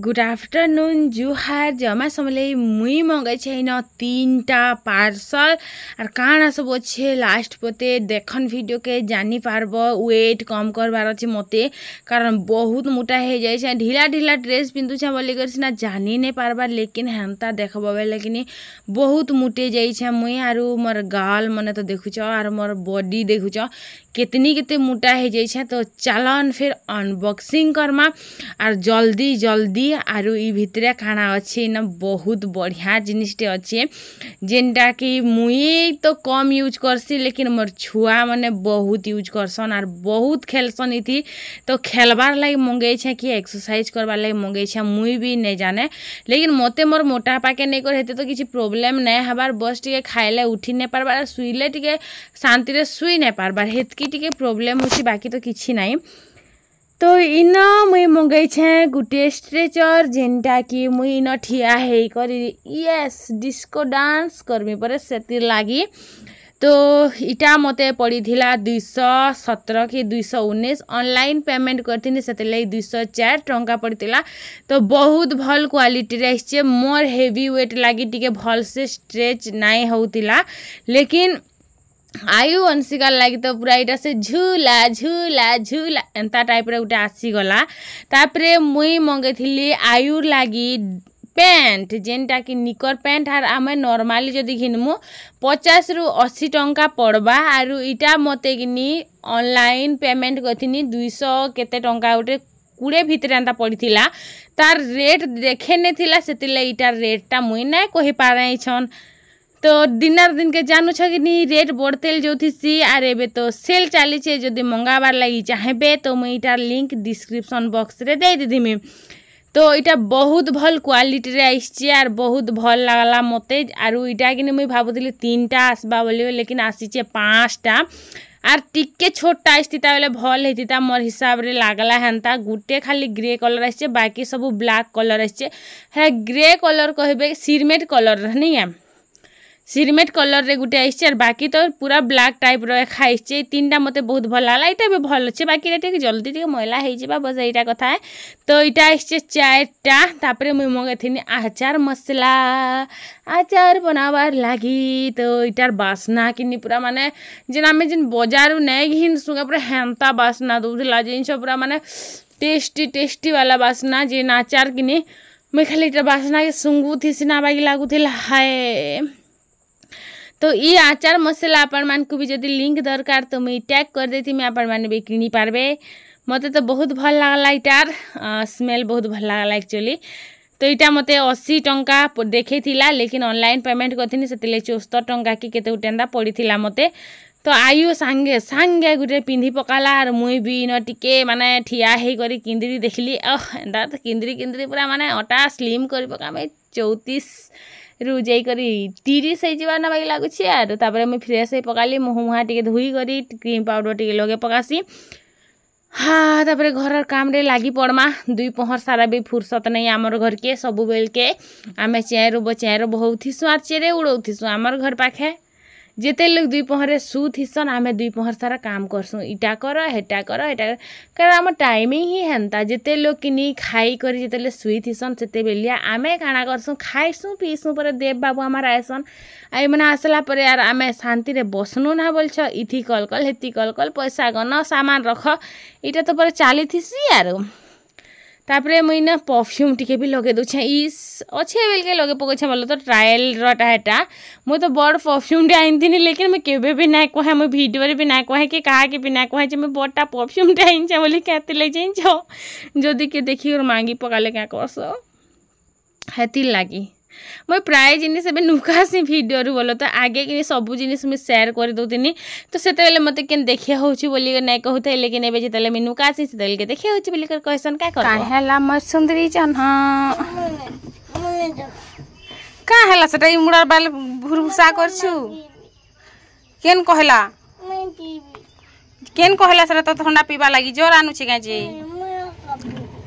Good afternoon जुहार जमा समले मुई मंगाई छे न 3टा पार्सल और काना सब अच्छे लास्ट पते देखन वीडियो के जानी पारब वेट कम करबार अच्छे मते कारण बहुत मोटा हो जाए ढीला ढीला ड्रेस पिंधु छे बोली कर ना जानी नहीं पारबा लेकिन हेमता देखब लेकिन बहुत मोटे जाइए मुई आरु मोर गाल मने तो देखुच और मोर बॉडी देखुच केते मोटा हो जाइए। तो चलन फिर अनबॉक्सिंग करमा और जल्दी जल्दी आरु ई भितरे खाना अच्छे न बहुत बढ़िया जिनिसटे अच्छे जेनटा कि मुई तो कम यूज करसी लेकिन मोर छुआ माने बहुत यूज करसन और बहुत खेलसन इथी। तो खेलबार लगी मंगे छे कि एक्सरसाइज करबार लगी मंगे छे मुई भी नहीं जाने लेकिन मते मोर मोटापा के नहीं कर तो किसी प्रॉब्लम नहीं हबार बस टिके खाइले उठी नहीं पारबार शुइले टिके शांति रे शुई नहीं पारबार हेतकी टिके प्रॉब्लम होची बाकी तो किछि नहीं। तो इन मुई मंगाई छे गुटे स्ट्रेचर जेनटा कि मुई इन ठिया हे करी यस डिस्को डांस करमी पर सेतिर लागी। तो इटा मते पड़ी थिला 217 कि 219 ऑनलाइन पेमेंट करथिनी सेते 204 टंका पड़तिला। तो बहुत भल क्वालिटी रे आइछे मोर हेवी वेट लागी टिके भल से स्ट्रेच नाइ होतिला लेकिन आयु अंशिका लगी तो पूरा इटा से झूला झूला झूला एंता टाइप रे उठे आसीगला। तापरे मुई मंगे थिली आयुर लागी पैंट जेनटा कि निकर पैंट आर आमे नॉर्मली जदि घिनमु 50 रु 80 टंका पड़बा आरु इटा मते किनी ऑनलाइन पेमेंट करथिनी 200 केते टंका उठे 20 भितर एंता पड़िथिला तार रेट देखे ने थिला सेतिले इटा रेटटा मुई नै कहि पारै छन। तो दिनार दिन के जानू छ कि नहीं रेट बढ़तेल जो थी सी आर एबे तो सेल चली छे जदि मंगाबार लगी चाहेबे तो मुई इटार लिंक डिस्क्रिप्शन बॉक्स रे दे देदिमी। तो इटा बहुत भल क्वालिटी रे आइछे आर बहुत भल लागला मते आरु इटा कि मुई भाबुतिली 3टा आसबा बोली लेकिन आसीचे 5टा आर टिके छोटा आइस्तिता बेले भल हेतिता मोर हिसाब रे लागला हेंता गुटे खाली ग्रे कलर आइछे बाकी सब ब्लैक कलर आइछे हे ग्रे कलर कहबे सिरमेट कलर नहीं है सिरमेट कलर रे गुटे आइछे और बाकी तो पूरा ब्लैक टाइप रो खाइछे 3टा मते बहुत भल लागला इटा भी भल अच्छे बाकी रे जल्दी टिके मैला हे जिबा बस एटा कथा है। तो इटा आइछे 4टा तापरे मुई मंगेथिनी आचार मसला आचार बनाबार लागी। तो इटार बासना किनी पूरा माने जेन आमे जेन बाजारु नै घिन सुगा पूरा हेंता बासना दउला जिनस पूरा माने टेस्टी वाला बासना जेन आचार किनी मैं खाली इटा बासना के सुंगु थी सिना बागी लागुथिला हाय। तो ये आचार मसला आपण मान को भी जदि लिंक दरकार तो मुई टैग कर देती मैं आपण मान भी किनी पारबे मते तो बहुत भल लागला इटार स्मेल बहुत भल लागला एक्चुअली। तो इटा मते 80 टंका देखे थिला लेकिन ऑनलाइन पेमेंट करथिनी सेतिले 74 टंका की केते उटेंदा पड़ी थिला मते। तो आयु सांगे सांगे गुटे पिंधी पकाला और मुई भी न टिके माने ठिया हे करी किंदरी देखली एंदा तो किंदरी पूरा माने अटा स्लिम करी पकामे 34 रु जाई करी 30 हो जीवा ना बाकी लागुछि आर तापरे मैं फ्रेश हे पकाली मुह मुहा टिके धोई करी क्रीम पाउडर टिके लगे पकासी हाँ तापरे घर काम रे लागी पड़मा 2 पहर सारा भी फुर्सत नहीं आमर घर के सब बेल के आमे चेर बहुथिसु आर चेरे उड़ौथिसु आमर घर पाखे जेते लोग 2 पहरे सुथिसन आमे 2 पहर सारा काम करसु इटा कर हेटा कर आम टाइमिंग ही हेंता जेते लोग किनी खाई करी जेते सुईथिसन सेते बेलिया आमे काना करसु खाइसु पीसु पर देव बाबू हमार आयसन आई मने आसला पर यार आमे शांति रे बसनु ना बोलछ इथी कलकल हेती कलकल पैसा गन सामान रख इटा तो पर चाली थिसी यार। तापरे मुई ना परफ्यूम टिके भी लगे दउछे इस अच्छे बेल के लगे पकोछे बोलो तो ट्रायल रटा हेटा मुई तो बड़ परफ्यूम डे आइनथिनी लेकिन मैं केबे भी ना कहे मैं वीडियो रे भी ना कहे कि कहा के भी ना कहे जे मैं बड़टा परफ्यूम डे आइनछे बोली कहते ले जाइछो जदी के देखी और मांगी पकाले क्या करसो हेती लागी मैं प्राय जिनिस एबे नुकासी वीडियो रू बोलो तो आगे कि सब जिनिस मैं शेयर कर दउतिनी तो सेते बेले मते केन देखिया होछि बोली नै कहउथे लेकिन एबे जेतेले मैं नुकासी सेतेले के देखिया होछि बोली कर कहसन का कर काहेला म सुंदरी जन का हला सेटा इमुड़ार बाल भुरभुसा करछु केन कहला सेटा तो ठंडा पीबा लागि जोर आनु छि गाजी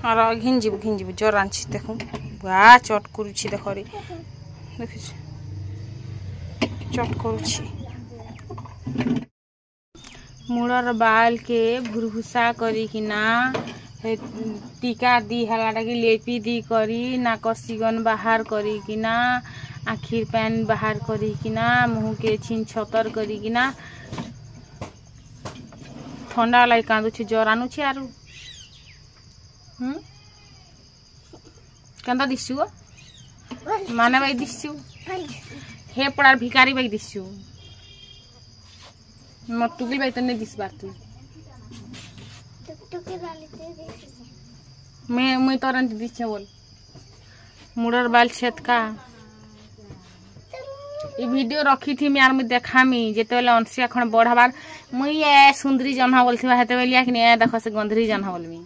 और घिन जीव जोर आनछि देखो बा चट करूछि देखरी देखिछ चट करूछि मुड़र बाल के भुरभुसा करी कि ना हे टीका दी हलाटा की लेपी दी करी नाक सिगन बाहर करी किना आखिर पैन बाहर करी किना मुँह के छीन छतर करी किना ठंडा लगे कांदुछि ज्वर आनुछि आरु केंदा दिसु माने भाई दिसु हे पड़ार भिकारी भाई दिसु मोर टुकी भाई तने दिस बार तू मैं तोरन दिसे बोल मुड़र बाल छेद का ये वीडियो रखी थी यार मुझे देखा मी जेते बेले अंशिया खण बढ़ाबार मुई ए सुंदरी जन्हा बोलथिबा हेते बेलिया कि ए देखो से गंधरी जन्हा बोलमी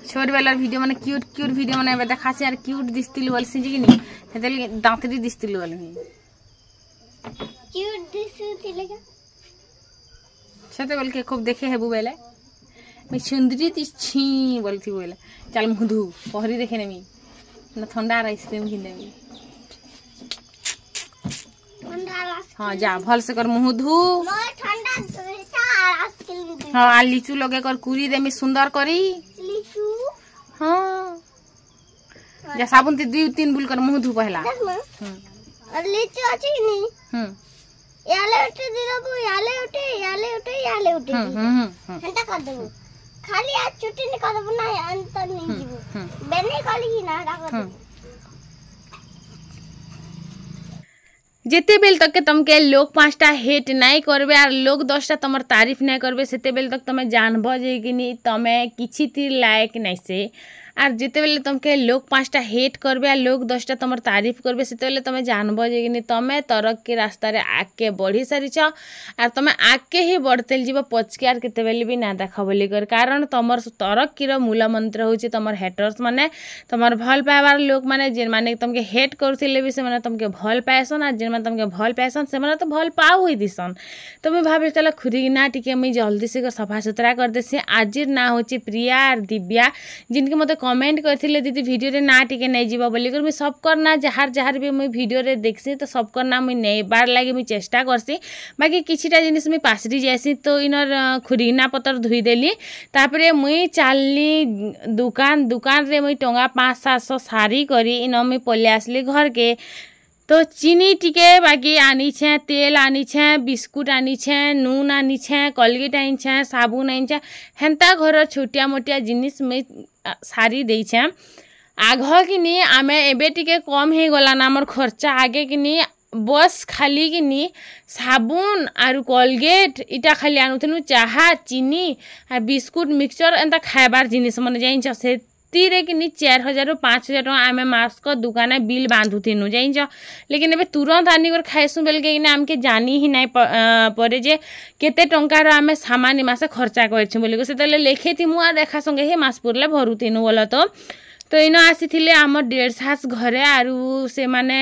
छोट बेलार वीडियो माने क्यूट क्यूट वीडियो माने देखा से यार क्यूट दिसतिल बोलसी कि नी हेते दांतरी दिसतिल बोलमी क्यूट दिसतिल का छते बोल के खूब देखे हेबु बेले मैं सुंदरी दिछि बोलथि बोले चल मुधु पहरी देखे नेमी ना ठंडा आइसक्रीम किनेमी हाँ जा भल से कर मुँह धू हाँ आ लीचू लगे कर कुरी देमी सुंदर करी हाँ जा साबुन ते 2-3 बुल कर मुँह धू पहला लीचू अछि नी याले उठे दिलबो याले उठे हंटा कर देबो खाली आज छुट्टी नहीं कर देबो ना अंतर नहीं जीवो बेने कली ना कर देबो जिते बेल तक के तुमके लोग 5टा हेट नहीं करबे और लोग 10टा तुमर तारीफ नहीं करबे सेते बेल तक तुम जानबो जे कि नी तमे किछि ती लायक नहीं से और जिते बेले तुमके लोग 5टा हेट करबे और लोग 10टा तुमर तारीफ करबे सेते बेले तुम जानबो जे कि नी तमे तरक के रास्ता रे आके बढ़ी सारिछ और तुम आके ही बढ़ते जीव पचके आर केते बेले भी ना देख बोली कर कारण तुमर तरक की मूल मंत्र होची तुमर हेटर्स माने तुमर भल पाइबार लोग माने जे माने तुमके हेट करथिले भी से माने तुमके भल पाएसन और जे माने तुमके भल पाएसन से माने तो भल पाउ होई दिसन तुम भाबे चला खुरी ना टिके मुई जल्दी से सफा सुथरा कर देसी आजिर ना होची प्रिया और दिव्या जिनके मते कमेंट करथिले दीदी वीडियो रे ना टिके नै जीवा बोली कर मुई सब करना जहार भी मुई वीडियो रे देखसी तो सब करना मुई नै बार लागे मुई चेष्टा करसी बाकी किछिटा जिनिस मुई पासरी जायसी तो इनर खुरीना पतर धुई देली तापरे मुई चालली दुकान रे मुई टंगा 500-700 सारी करी इन मुई पले आसली घर के तो चीनी टिके बाकी आनी छे तेल आनी छे बिस्कुट आनी छे नून आनी छे कलगेट आनी छे साबुन आनी छे हेंता घर छोटिया मोटिया जिनिस में सारी दे छे आग कि आमे एबे टिके कम हे गला ना हमर खर्चा आगे कि बस खाली कि साबुन आरु कलगेट इटा खाली आनुथनु चाहा चीनी आ बिस्कुट मिक्सचर एंता खाइबार जिनिस मन जाइन से तीरे कि 4000-5000 टका आमे मास्क दुकान बिल बांधुथिनु जाइन्छ लेकिन एबे तुरंत आनी कर खाइसु बेल के आमके जानी ही नाइ परे जे केते टंकार आमे सामान्य मासे खर्चा करछु बोली से तले लेखेथि मु आ देखा संगे हे मास पुरले भरुथिनु बोल तो इन आसीथिले आम 1.5 घरे आरु से माने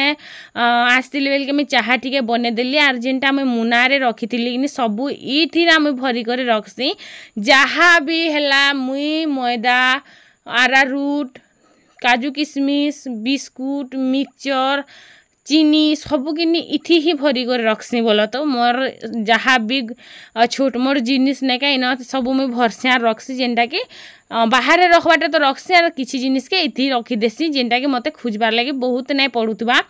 आसीथिले बेल के मैं चाहा टिके बने देली आर जेनटा मैं मुनारे रखिथिली कि सबु इथिरा मैं भरी करे रखसी जहा भी हला मुई मैदा आरारूट काजू किशमिश बिस्कुट मिक्सचर चीनी सबू किनी इथि ही भरी कर रखसी बोल तो मोर जहाँ भी छोट मोट जिनिस नहीं का इन सब मुझे भरसिया रखसी जेनटा कि बाहर रखबाटे तो रखसी और किसी जिनिस के इथि रखी देसी जेनटा कि मते खोजबार लगे बहुत नहीं पड़ुवा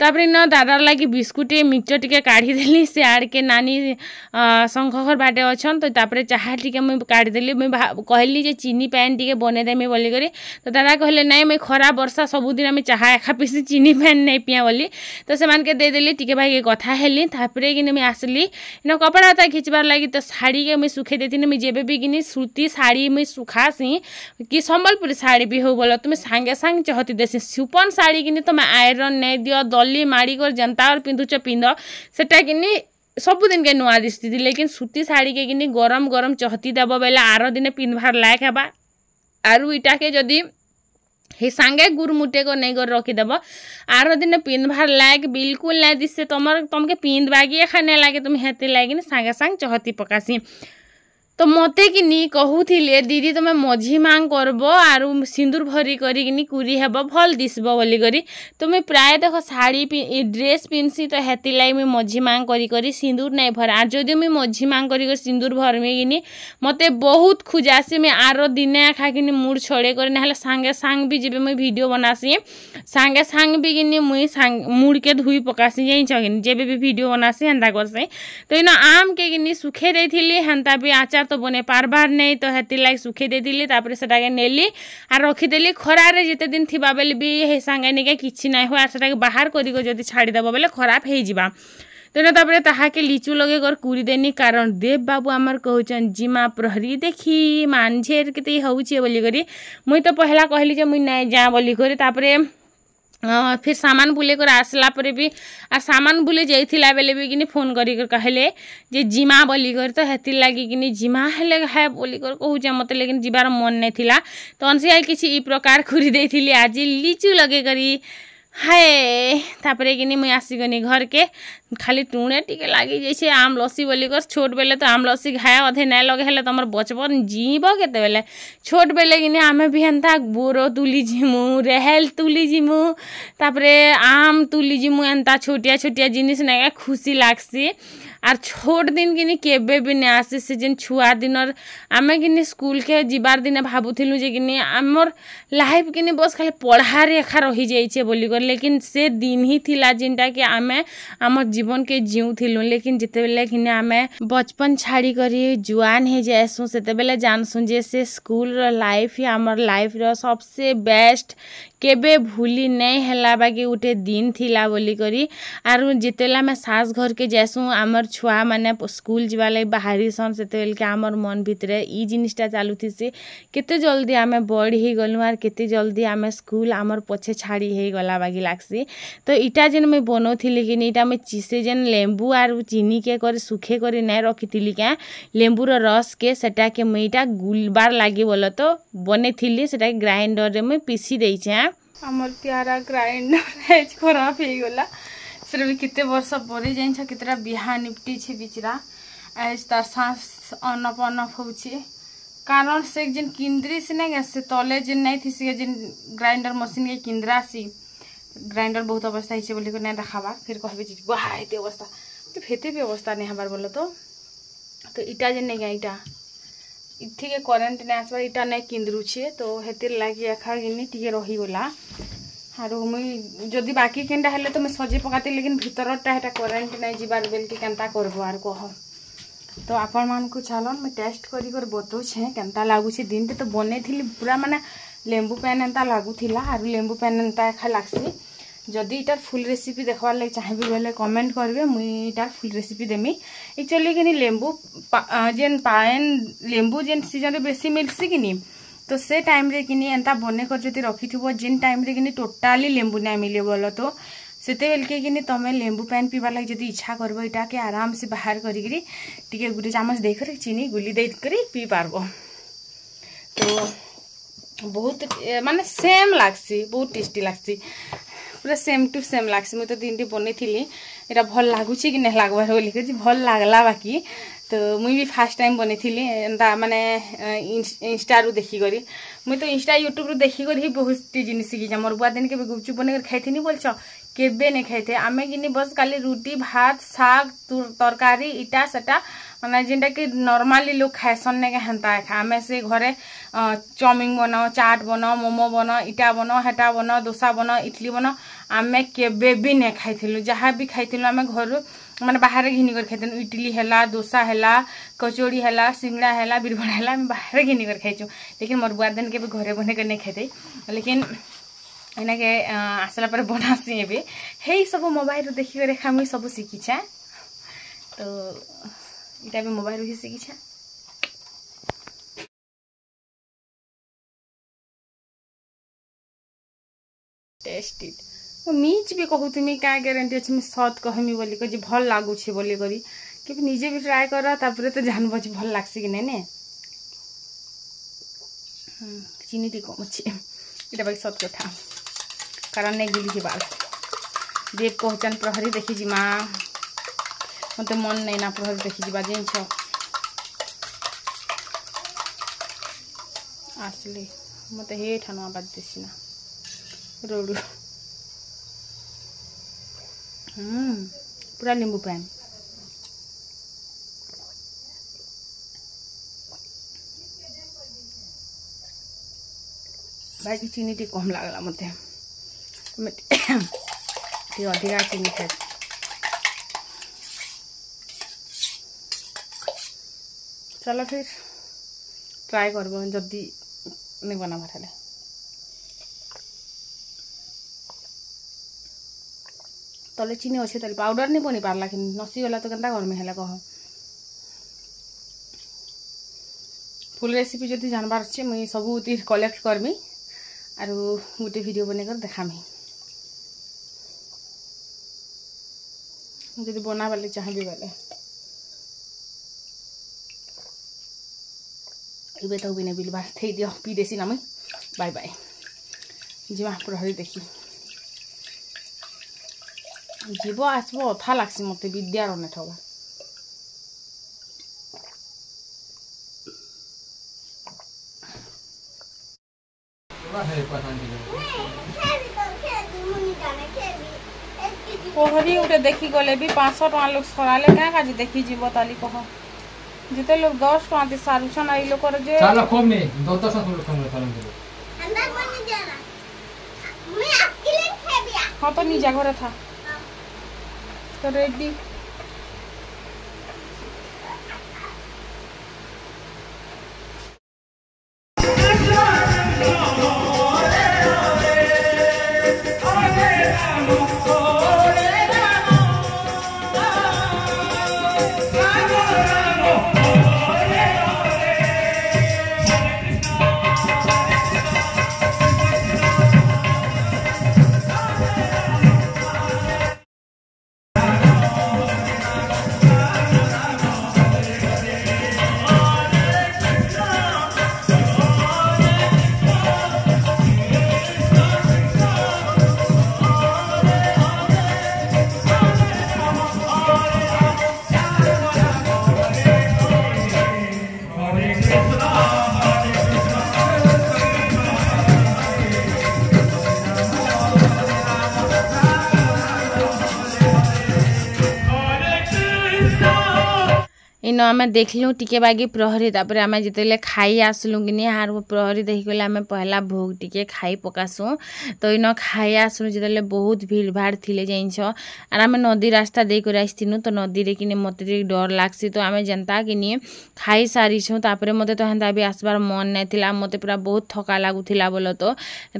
तापर न दादार लगी बिस्कुट मिक्सचर टिके काढ़ी देली से आड़ के नानी शंखर बाटे अच्छन तो तापर चाहा टिके मुई काढ़ी देली मुई कहली जे चीनी पैन टिके बने देमी बोली करी तो दादा कहले नहीं मुई खरा वर्षा सबुदिन आम चाहा एखा पीसी चीनी पैन नहीं पिया बोली तो से मान के दे देली टिके भाई कथा हेली तापर कि मुई आसली इन कपड़ा हाथ खिचबार लगी तो शाड़ी के मुई सुखे देती मुई जेबे भी कि सूती शाड़ी मुई सुखासी कि संबलपुरी शाड़ी भी हो बोल तुम सांगे सांगे चहती देसी सुपन शाड़ी कि तुम आयरन नहीं दियो दली माड़ी कर जनता और पिंधुच पिंध सेटा कि सबुदिन के नुआ दिस्ती लेकिन सूती शाड़ी के कि गरम गरम चहती देव बेले आर दिन पिंधबार लायक हेबा आरु इटा के जदि हे सांगे गुड़ मुटे को नहीं कर रखीदेव आर दिन पिंधबार लायक बिल्कुल नहीं दिसे तुमके पिंधबागी खाने लगे तुम हेती लगे सांगे सांग चहती पकासी तो मते कि नी कहूथिले दीदी तुम मझी मांग करब आर सिंदूर भरी करी कुरी हेब भल दिसब बोली करी। तो मैं प्राय देख शाड़ी ड्रेस पिन्सी तो हेती लाई मुई मझी मांग करी सिंदूर नहीं भर आर जदि मुई मझी मांग करी सिंदूर भरमी कि मते बहुत खुजासी मैं आर दिने आखा कि मुड़ छड़े कर ना सांगे सांग भी जब मुई वीडियो बनासी सांगे सांग भी कि मुई मुड़ के धुई पकासी जाइन जब भी वीडियो बनासी हेन्ता करसी। तो इन आम के कि सुखे देथिली हेन्ता भी आचार तो बने पारबार नहीं तो हेती लाग सुखे देथिली तापर सेटाके नेली आर रखिदेली खरारे जेते दिन थिबा बेले भी हे सांगे निके किछि नाही हो आर सेटाके बाहर करी को जदि छाड़ी देबो बेले खराब हे जिबा। तेना तापर ताहाके लिचु लगे कर कुरी देनी कारण देव बाबू आमर कहउचन जिमा प्रहरी देखी मानझेर केते होउचे बोली करी मुई तो पहला कहली जे मुई नै जा बोली करी तापर फिर सामान बुले कर आसला पर भी आ सामान बुले जाइथिला बेले भी कि फोन करी कर कहले जे जिमा बोली कर तो हेतिर लागी कि जिमा हेले है बोली कर कहूचे मत लेकिन जीवार मन नहीं थिला। तो अनसे किसी ई प्रकार खुरी देथिली आज लिचु लगे करी हाय तापरे कि मुई आसीगनी घर के खाली टूणे टिके लागी जैसे आम लस्सी बोली कर छोट बेले तो आम लस्सी खाए अधे नहीं लगे हेले तुम बचपन जीव केते बेले छोट बेले कि आमे भी हेन्ता बोरो तुली जिमु रेहेल तुली जिमु तापरे आम तुली जिमु एंता छोटिया छोटिया जिनिस नहीं खुशी लागसी आर छोट दिन कि केबे भी नहीं आसी से जिन छुआ दिन आमे कि स्कूल के जीवार दिन भावुलु जे कि आमर लाइफ कि बस खाली पढ़ा रेखा रही जाइए बोली कर लेकिन से दिन ही थिला जिनटा कि आमे आम जीवन के जीउथिलु। लेकिन जिते बेले कि आमे बचपन छाड़ी करी जुआन हो जाएसु से बेले जानसु जे से स्कूल लाइफ ही आमर लाइफ सबसे बेस्ट केबे भूली नहीं हैला बाकी उठे दिन थिला बोली करी। आर जितेला आमे सास घर के जाएसु आमर छुआ माने स्कूल जीवा लगे बाहरी सन से बेल के आमर मन भितरे ई जिनिसटा चालू थी से केते जल्दी आमे बड़ ही गलु आर केते जल्दी आमे स्कूल आमर पछे छाड़ी हे गला बागी लागसी। तो इटा जेन मैं बनौथिली कि इटा मैं चिसे जेन लेंबू आर चीनी के कर सुखे कर नहीं रखी क्या लेंबूर रस के सेटा के मुईटा गुलबार लगी बोल तो बने थी सेटा ग्राइंडर रे मैं पीसी देछे। आमर प्यारा ग्राइंडर एज खराब हो गला फिर भी कितने वर्ष पर जाइन कितना बिहा निपटी छे बिचरा एज तार सांस अनप अनप हो कारण से जिन किंद्री से नहीं से तले जिन नहीं थी से जिन ग्राइंडर मशीन के किंद्रा सी ग्राइंडर बहुत अवस्था है बोली नहीं देखाबा फिर कहबे वाह एते अवस्था तो फेते भी अवस्था नहीं हबार बोलो तो इटा जेन नहीं इटा इठी के करेंट नहीं आसबार इटा नहीं किंद्रू छे तो हेतिर लागी एखा गिनी टिके रही गला आर मुई जदि बाकी केनटा हेले तो मैं सजे पकाती लेकिन भीतरटा हेटा करेंट नहीं जीवार बेल के केनता करबो आर कह तो आपण मान को चलन मैं टेस्ट करी कर बतौछे केनता लागुछे दिन तो बने थी पूरा माने लेंबू पेन एंता लागुथिला आर लेंबू पेन एंता एखा लागसी। जदि इटार फुल रेसिपी देखवार लगे चाहिए बोले कमेंट करेंगे मुई इटार फुल रेसिपी देमी। एक्चुअली कि लेंबू जेन पाएन लेंबू जेन सीजन रे बेसी मिलसी कि तो से टाइम रे कि एंता बने कर जदि रखिथिबो जेन टाइम रे कि टोटाली लेंबू नहीं मिले बोलो तो सेते बेल के कि तुम लेंबू पेन पीवार लगे जदि इच्छा करबो इटा के आराम से बाहर करी टिके गुटे चामच देकर चीनी गुली देकर पी पारबो तो बहुत माने सेम लागसी बहुत टेस्टी लागसी पूरा सेम टू सेम लागसी। मुझे तो दिन टी बनी थी यहाँ भल लगुच कि नहीं लगवार बोली कर भल लगला बाकी तो मुई भी फास्ट टाइम बनी थी एंता माने इंस्टा रु देखी करी मुई तो इंस्टा यूट्यूब रु देखी कर ही बहुत जिन शिखी मोर बुआ दिन के गुपचुप बन कर खाई बोल केबे नहीं खाई आमे कि बस खाली रुटी भात साग तरकारी इटा सेटा माने जिनटा कि नॉर्मली लोग खाएसन ने हेन्ता आमे से घरे चाउमिन बनाओ चाट बनाओ मोमो बनाओ इटा बनाओ हेटा बनाओ डोसा बनाओ इडली बनाओ आमे केबे भी नहीं खाई जहाँ भी खाई आमे घर माने बाहर घिनी कर खाई इडली है डोसा है कचौड़ी है सिंगड़ा है बिरबड़ा है बाहर घिनी कर खाई लेकिन मोर बुआ दिन के भी घरे बने कर नहीं खाई लेकिन एना के आसला पर बनासी एबे हे सब मोबाइल देखी कर खा मुई सब शिखीछे तो इटा भी मोबाइल ही शिखीछे। टेस्टी मीच भी कहूमी क्या गारंटी अच्छे मुझे सत कहमी बोली कर भल लगुच बोली करी कि निजे भी ट्राए कर तापर तो जानब भल लगसी कि नहीं चीनी टी कम अच्छे इटा बाकी सत कथा कारण नहीं गिली बाल देव कहचन प्रहरी देखी जी माँ मत मन नहीं ना प्रहरी देखी जा जिन आसले मत हे ठानु आवाज देसी ना रोड पूरा नींबू पानी भाई चीनी टी कम लगला मत अधिका चीनी खाए चलो फिर ट्राई करब जदि नहीं बना भाले तले चीनी अच्छे तले पाउडर नहीं बनी पारला कि नसी गला तो केनता करमे हेला कह फुल रेसिपी जदि जानबार अच्छे मुई सबू कलेक्ट करमी आरो गोटे वीडियो बनेकर देखामी जदि बना वाले चाहिए बेले इबे तो बिना बिल बार थई दियो पी देसी ना मुई बाय बाय जीवा प्रहरी देखी जीव आसबो अथा लागसी मते विद्यार ने ठबा प्रहरी उठे देखी गले भी 500 टका लोग सराले क्या काजी देखी जीव ताली कह जिते लोग 10 टका दे सारुछन आई लोग कर जे चलो खूब नहीं 200 लोग कम सालन के अंदर बन जाना मैं आपके लिए थे भी हां तो नीचे घरे था तो रेडी इन आम देखलु टिके बागी प्रहरी तापर आम जिते खाई आसलु कि आर प्रहरी देखिक आम पहला भोग टिके खाई पकासु तो इन खाई आसलु जिते बहुत भीड़ भाड़ थिले जाइछ आर आम नदी रास्ता देकर आसथिनु तो नदी रे कि मत डर लागसी तो आम जनता कि खाई सारीछुँ तापर मते तो हेन्ता भी आसबार मन नहीं मते पूरा बहुत थका लगुला बोल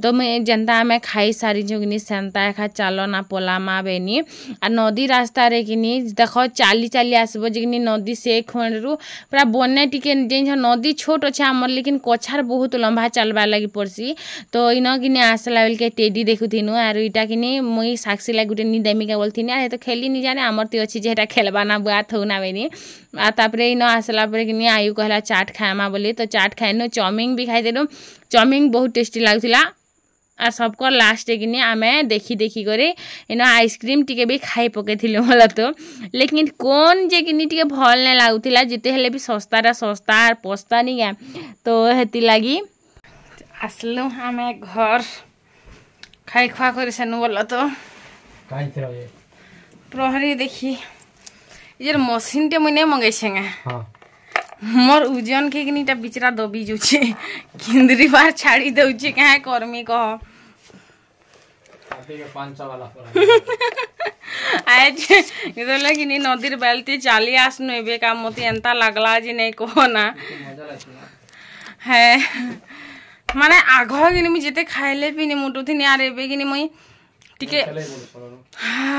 तो मैं जनता आम खाई सारीछुँ कि सेन्ता एखा चल ना पलामा बेनी आ नदी रास्ता रे कि देख चाली चाली आसब जे नदी से खंडरू पूरा बने टिके नदी छोट अच्छे आमर लेकिन कछार बहुत लंबा चलबार लगी पड़सी तो इन कि आसला बेल के टेडी देखुथिनु आर इटा कि मुई साक्षी लगे गोटे निदेमिका बोलथिनी आ तो खेली नहीं जाने आमर तो अच्छी जेटा खेलबा ना बात हो ना बेनी आ तापरे इन आसला पर कि आयु कहला चाट खाएमा बोली तो चाट खाइनु चाउमिन भी खाइदेलु चाउमिन बहुत टेस्टी लगुला और सबको लास्ट कि आम देखी देखी करे इन आइसक्रीम टिके भी खाई पकईलु बोला तो लेकिन कौन जे कि टिके भल नहीं लगुला जिते हेले भी सस्ता सस्ता और पस्ता नहीं गया तो हेती लगी आसलु आम घर खाई खुआ कर सेनु बोला तो प्रहरी देखी ये मशीन टे मुझे मंगई छे मोर ओजन के किनीटा बिचरा दबी जुचे किंदरी बार छाड़ी दउचे कहे कर्मी कह आज इधर कि नदीर बेलती चाली आसनु एबे का मते एंता लागला जे नहीं कहो ना है माने आघ कि मुझे जिते खाइले भी मुटु थी यार एबे कि मुई टिके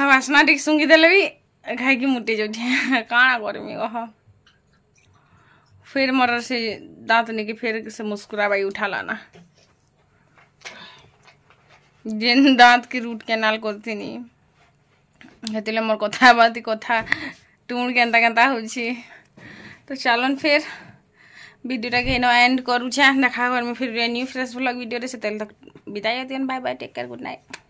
वासना टिक सुंगी देले भी खाई की मुटी जाउछे काना करमी कह फिर मोर से दांत निके फिर से मुस्कुराबाई उठा लाना जेन दांत की रूट कैनाल करती हेतिले मोर कथा बाती कथा टूण केनता केनता होछि तो चलन फिर वीडियोटा के एंड करूछे देखा करमी फिर न्यू फ्रेश व्लॉग वीडियो रे से तक विदाई होती bye bye take care good night.